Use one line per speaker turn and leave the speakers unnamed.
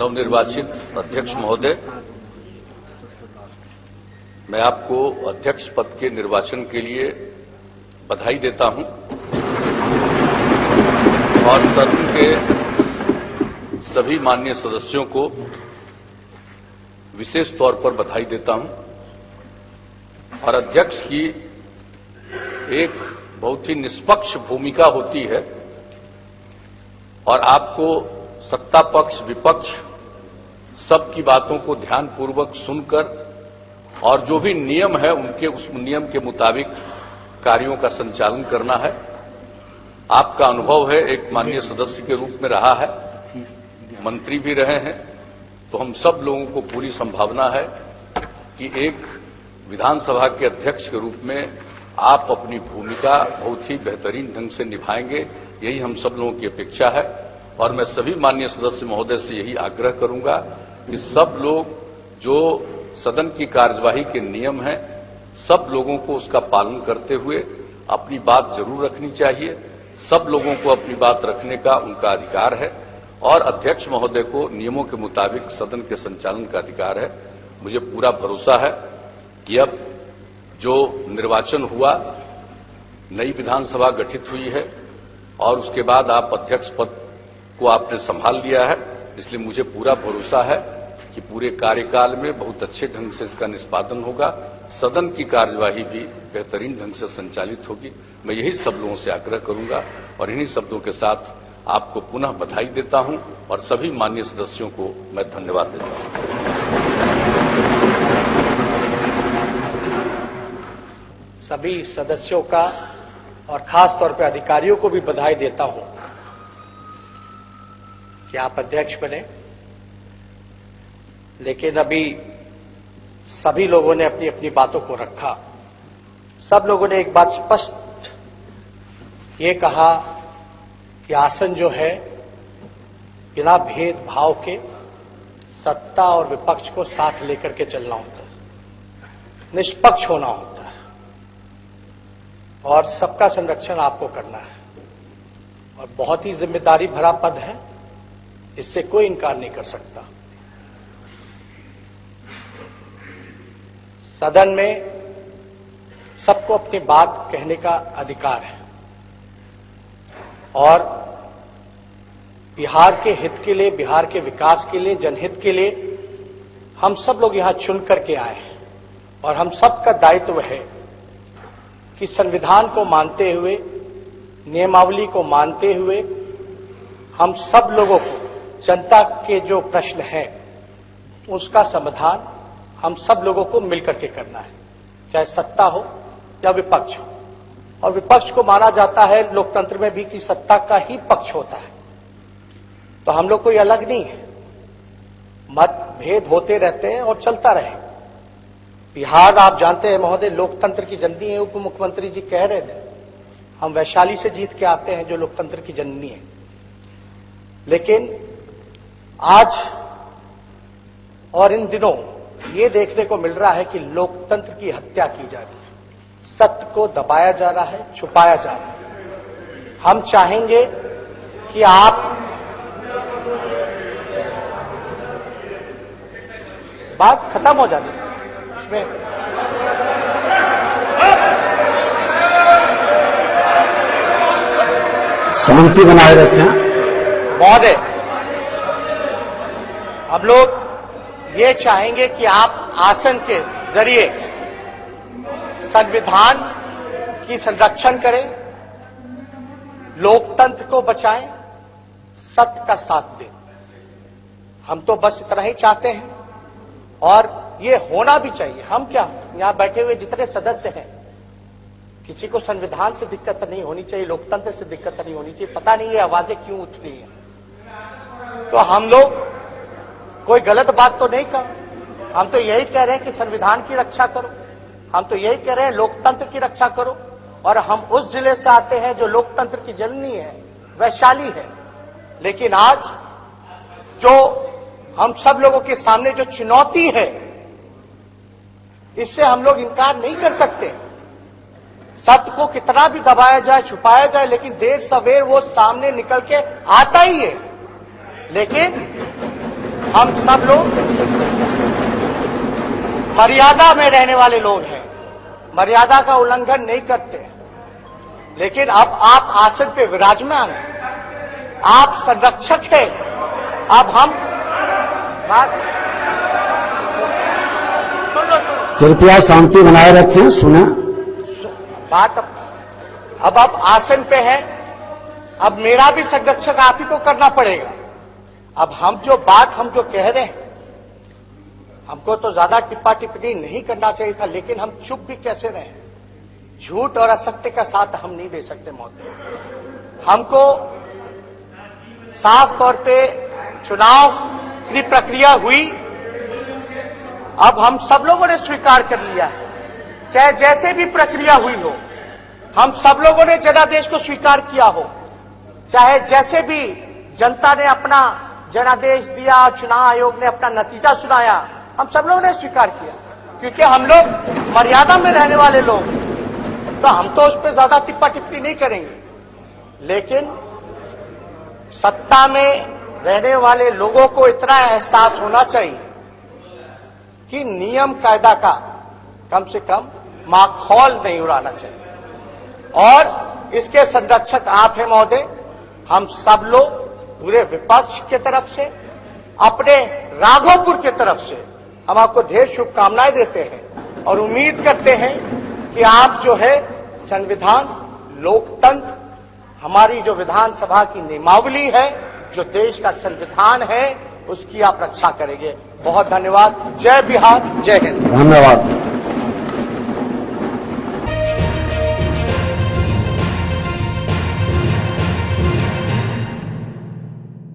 नवनिर्वाचित अध्यक्ष महोदय, मैं आपको अध्यक्ष पद के निर्वाचन के लिए बधाई देता हूं और सदन के सभी माननीय सदस्यों को विशेष तौर पर बधाई देता हूं। और अध्यक्ष की एक बहुत ही निष्पक्ष भूमिका होती है और आपको सत्ता पक्ष विपक्ष सबकी बातों को ध्यानपूर्वक सुनकर और जो भी नियम है उनके उस नियम के मुताबिक कार्यों का संचालन करना है। आपका अनुभव है, एक माननीय सदस्य के रूप में रहा है, मंत्री भी रहे हैं, तो हम सब लोगों को पूरी संभावना है कि एक विधानसभा के अध्यक्ष के रूप में आप अपनी भूमिका बहुत ही बेहतरीन ढंग से निभाएंगे, यही हम सब लोगों की अपेक्षा है। और मैं सभी माननीय सदस्य महोदय से यही आग्रह करूंगा कि सब लोग जो सदन की कार्यवाही के नियम हैं, सब लोगों को उसका पालन करते हुए अपनी बात जरूर रखनी चाहिए। सब लोगों को अपनी बात रखने का उनका अधिकार है और अध्यक्ष महोदय को नियमों के मुताबिक सदन के संचालन का अधिकार है। मुझे पूरा भरोसा है कि अब जो निर्वाचन हुआ, नई विधानसभा गठित हुई है और उसके बाद आप अध्यक्ष पद को आपने संभाल लिया है, इसलिए मुझे पूरा भरोसा है कि पूरे कार्यकाल में बहुत अच्छे ढंग से इसका निष्पादन होगा, सदन की कार्यवाही भी बेहतरीन ढंग से संचालित होगी। मैं यही सब लोगों से आग्रह करूंगा और इन्हीं शब्दों के साथ आपको पुनः बधाई देता हूं और सभी माननीय सदस्यों को मैं धन्यवाद देता हूं।
सभी सदस्यों का और खास तौर पर अधिकारियों को भी बधाई देता हूं कि आप अध्यक्ष बने। लेकिन अभी सभी लोगों ने अपनी अपनी बातों को रखा। सब लोगों ने एक बात स्पष्ट ये कहा कि आसन जो है बिना भेदभाव के सत्ता और विपक्ष को साथ लेकर के चलना होता है, निष्पक्ष होना होता है और सबका संरक्षण आपको करना है और बहुत ही जिम्मेदारी भरा पद है, इससे कोई इनकार नहीं कर सकता। सदन में सबको अपनी बात कहने का अधिकार है और बिहार के हित के लिए, बिहार के विकास के लिए, जनहित के लिए हम सब लोग यहां चुन करके आए हैं और हम सबका दायित्व है कि संविधान को मानते हुए, नियमावली को मानते हुए हम सब लोगों को जनता के जो प्रश्न हैं उसका समाधान हम सब लोगों को मिलकर के करना है, चाहे सत्ता हो या विपक्ष हो। और विपक्ष को माना जाता है लोकतंत्र में भी कि सत्ता का ही पक्ष होता है, तो हम लोग कोई अलग नहीं है। मतभेद होते रहते हैं और चलता रहे। बिहार आप जानते हैं महोदय लोकतंत्र की जननी है, उप मुख्यमंत्री जी कह रहे थे। हम वैशाली से जीत के आते हैं जो लोकतंत्र की जननी है, लेकिन आज और इन दिनों ये देखने को मिल रहा है कि लोकतंत्र की हत्या की जा रही है, सत्य को दबाया जा रहा है, छुपाया जा रहा है। हम चाहेंगे कि आप बात खत्म हो जाती है इसमें।
शांति बनाए रखें
महोदय। हम लोग ये चाहेंगे कि आप आसन के जरिए संविधान की संरक्षण करें, लोकतंत्र को बचाएं, सत्य का साथ दें। हम तो बस इतना ही चाहते हैं और ये होना भी चाहिए। हम क्या, यहां बैठे हुए जितने सदस्य हैं, किसी को संविधान से दिक्कत नहीं होनी चाहिए, लोकतंत्र से दिक्कत नहीं होनी चाहिए। पता नहीं ये आवाजें क्यों उठ रही हैं। तो हम लोग कोई गलत बात तो नहीं कर, हम तो यही कह रहे हैं कि संविधान की रक्षा करो, हम तो यही कह रहे हैं लोकतंत्र की रक्षा करो। और हम उस जिले से आते हैं जो लोकतंत्र की जननी है, वैशाली है। लेकिन आज जो हम सब लोगों के सामने जो चुनौती है, इससे हम लोग इनकार नहीं कर सकते। सत्य को कितना भी दबाया जाए, छुपाया जाए, लेकिन देर सवेर वो सामने निकल के आता ही है। लेकिन हम सब लोग मर्यादा में रहने वाले लोग हैं, मर्यादा का उल्लंघन नहीं करते। लेकिन अब आप आसन पे विराजमान हैं, आप संरक्षक हैं। अब हम
कृपया शांति बनाए रखें, सुने
बात। अब आप आसन पे हैं, अब मेरा भी संरक्षक आप ही को करना पड़ेगा। अब हम जो कह रहे हैं, हमको तो ज्यादा टिप्पा टिप्पणी नहीं करना चाहिए था, लेकिन हम चुप भी कैसे रहे। झूठ और असत्य का साथ हम नहीं दे सकते महोदय। हमको साफ तौर पे चुनाव की प्रक्रिया हुई, अब हम सब लोगों ने स्वीकार कर लिया है, चाहे जैसे भी प्रक्रिया हुई हो, हम सब लोगों ने जनादेश को स्वीकार किया हो, चाहे जैसे भी जनता ने अपना जनादेश दिया, चुनाव आयोग ने अपना नतीजा सुनाया, हम सब लोगों ने स्वीकार किया, क्योंकि हम लोग मर्यादा में रहने वाले लोग, तो हम तो उस पर ज्यादा टिप्पा टिप्पणी नहीं करेंगे। लेकिन सत्ता में रहने वाले लोगों को इतना एहसास होना चाहिए कि नियम कायदा का कम से कम माखौल नहीं उड़ाना चाहिए। और इसके संरक्षक आप हैं महोदय। हम सब लोग पूरे विपक्ष के तरफ से, अपने राघोपुर के तरफ से हम आपको ढेर शुभकामनाएं देते हैं और उम्मीद करते हैं कि आप जो है संविधान, लोकतंत्र, हमारी जो विधानसभा की नियमावली है, जो देश का संविधान है, उसकी आप रक्षा करेंगे। बहुत धन्यवाद। जय बिहार, जय हिंद।
धन्यवाद।